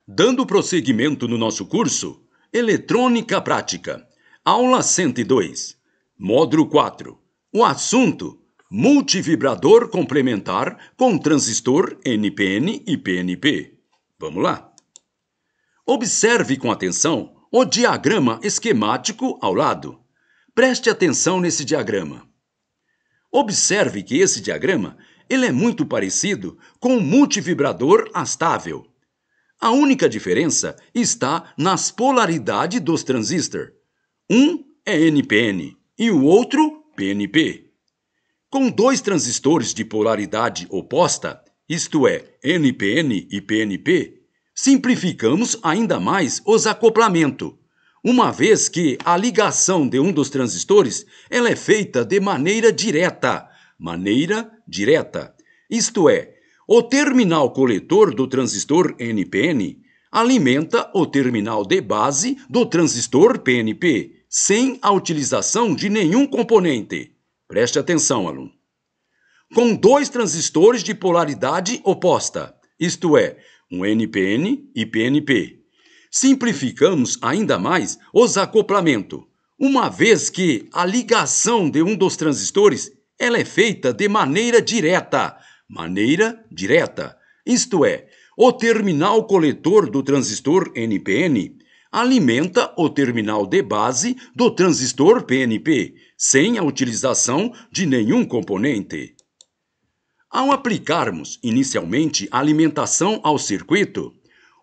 Dando prosseguimento no nosso curso, Eletrônica Prática, aula 102, módulo 4. O assunto, multivibrador complementar com transistor NPN e PNP. Vamos lá. Observe com atenção o diagrama esquemático ao lado. Preste atenção nesse diagrama. Observe que esse diagrama ele é muito parecido com o multivibrador astável. A única diferença está nas polaridades dos transistores. Um é NPN e o outro PNP. Com dois transistores de polaridade oposta, isto é, NPN e PNP, simplificamos ainda mais os acoplamentos, uma vez que a ligação de um dos transistores ela é feita de maneira direta. Isto é, o terminal coletor do transistor NPN alimenta o terminal de base do transistor PNP, sem a utilização de nenhum componente. Preste atenção, aluno. Com dois transistores de polaridade oposta, isto é, um NPN e PNP, simplificamos ainda mais os acoplamentos, uma vez que a ligação de um dos transistores ela é feita de maneira direta, isto é, o terminal coletor do transistor NPN alimenta o terminal de base do transistor PNP, sem a utilização de nenhum componente. Ao aplicarmos inicialmente a alimentação ao circuito,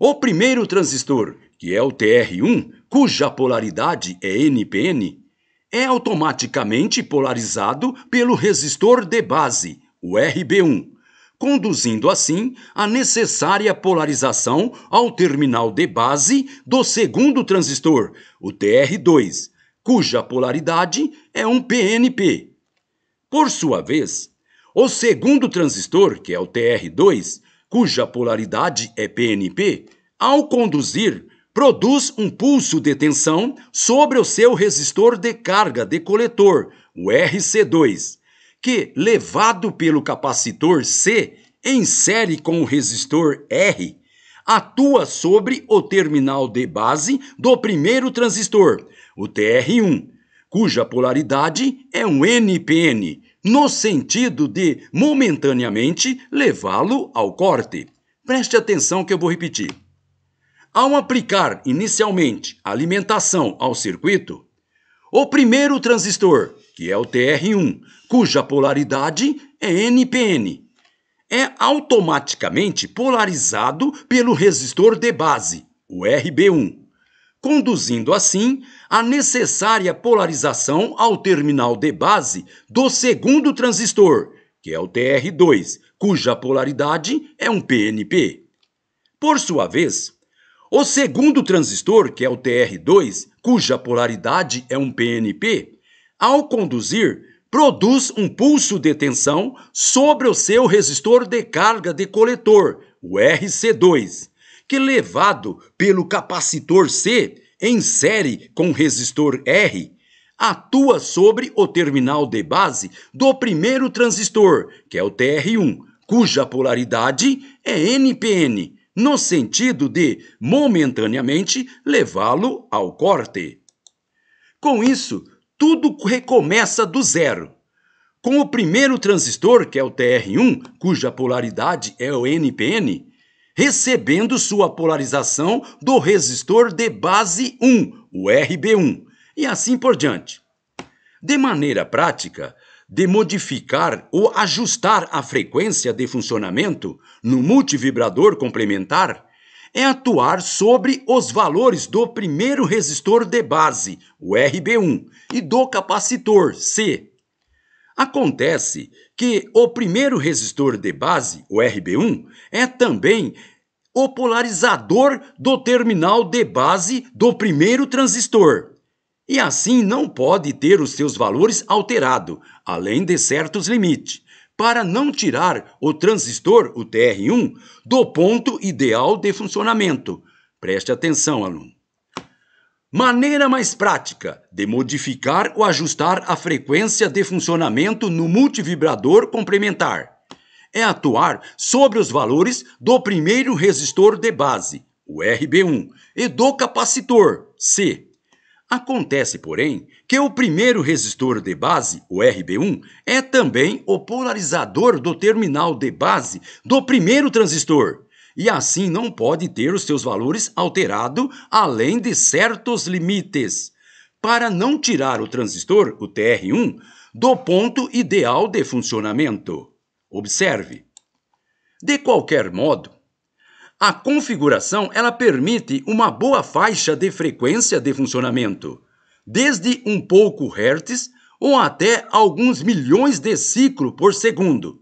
o primeiro transistor, que é o TR1, cuja polaridade é NPN, é automaticamente polarizado pelo resistor de base, o RB1, conduzindo assim a necessária polarização ao terminal de base do segundo transistor, o TR2, cuja polaridade é um PNP. Por sua vez, o segundo transistor, que é o TR2, cuja polaridade é PNP, ao conduzir, produz um pulso de tensão sobre o seu resistor de carga de coletor, o RC2, que, levado pelo capacitor C em série com o resistor R, atua sobre o terminal de base do primeiro transistor, o TR1, cuja polaridade é um NPN, no sentido de momentaneamente levá-lo ao corte. Preste atenção que eu vou repetir. Ao aplicar inicialmente a alimentação ao circuito, o primeiro transistor, que é o TR1, cuja polaridade é NPN, é automaticamente polarizado pelo resistor de base, o RB1, conduzindo assim a necessária polarização ao terminal de base do segundo transistor, que é o TR2, cuja polaridade é um PNP. Por sua vez, o segundo transistor, que é o TR2, cuja polaridade é um PNP, ao conduzir, produz um pulso de tensão sobre o seu resistor de carga de coletor, o RC2, que levado pelo capacitor C em série com o resistor R, atua sobre o terminal de base do primeiro transistor, que é o TR1, cuja polaridade é NPN, no sentido de, momentaneamente, levá-lo ao corte. Com isso, tudo recomeça do zero. Com o primeiro transistor, que é o TR1, cuja polaridade é o NPN, recebendo sua polarização do resistor de base 1, o RB1, e assim por diante. De maneira prática, de modificar ou ajustar a frequência de funcionamento no multivibrador complementar é atuar sobre os valores do primeiro resistor de base, o RB1, e do capacitor C. Acontece que o primeiro resistor de base, o RB1, é também o polarizador do terminal de base do primeiro transistor. E assim não pode ter os seus valores alterados, além de certos limites, para não tirar o transistor, o TR1, do ponto ideal de funcionamento. Preste atenção, aluno. Maneira mais prática de modificar ou ajustar a frequência de funcionamento no multivibrador complementar é atuar sobre os valores do primeiro resistor de base, o RB1, e do capacitor, C. Acontece, porém, que o primeiro resistor de base, o RB1, é também o polarizador do terminal de base do primeiro transistor, e assim não pode ter os seus valores alterados além de certos limites, para não tirar o transistor, o TR1, do ponto ideal de funcionamento. Observe. De qualquer modo, a configuração ela permite uma boa faixa de frequência de funcionamento, desde um pouco hertz ou até alguns milhões de ciclos por segundo.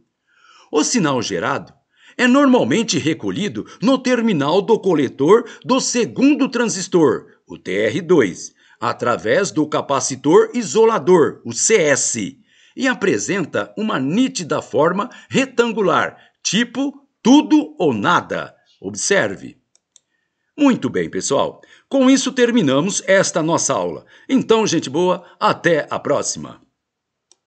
O sinal gerado é normalmente recolhido no terminal do coletor do segundo transistor, o TR2, através do capacitor isolador, o CS, e apresenta uma nítida forma retangular, tipo tudo ou nada. Observe. Muito bem, pessoal. Com isso terminamos esta nossa aula. Então, gente boa, até a próxima.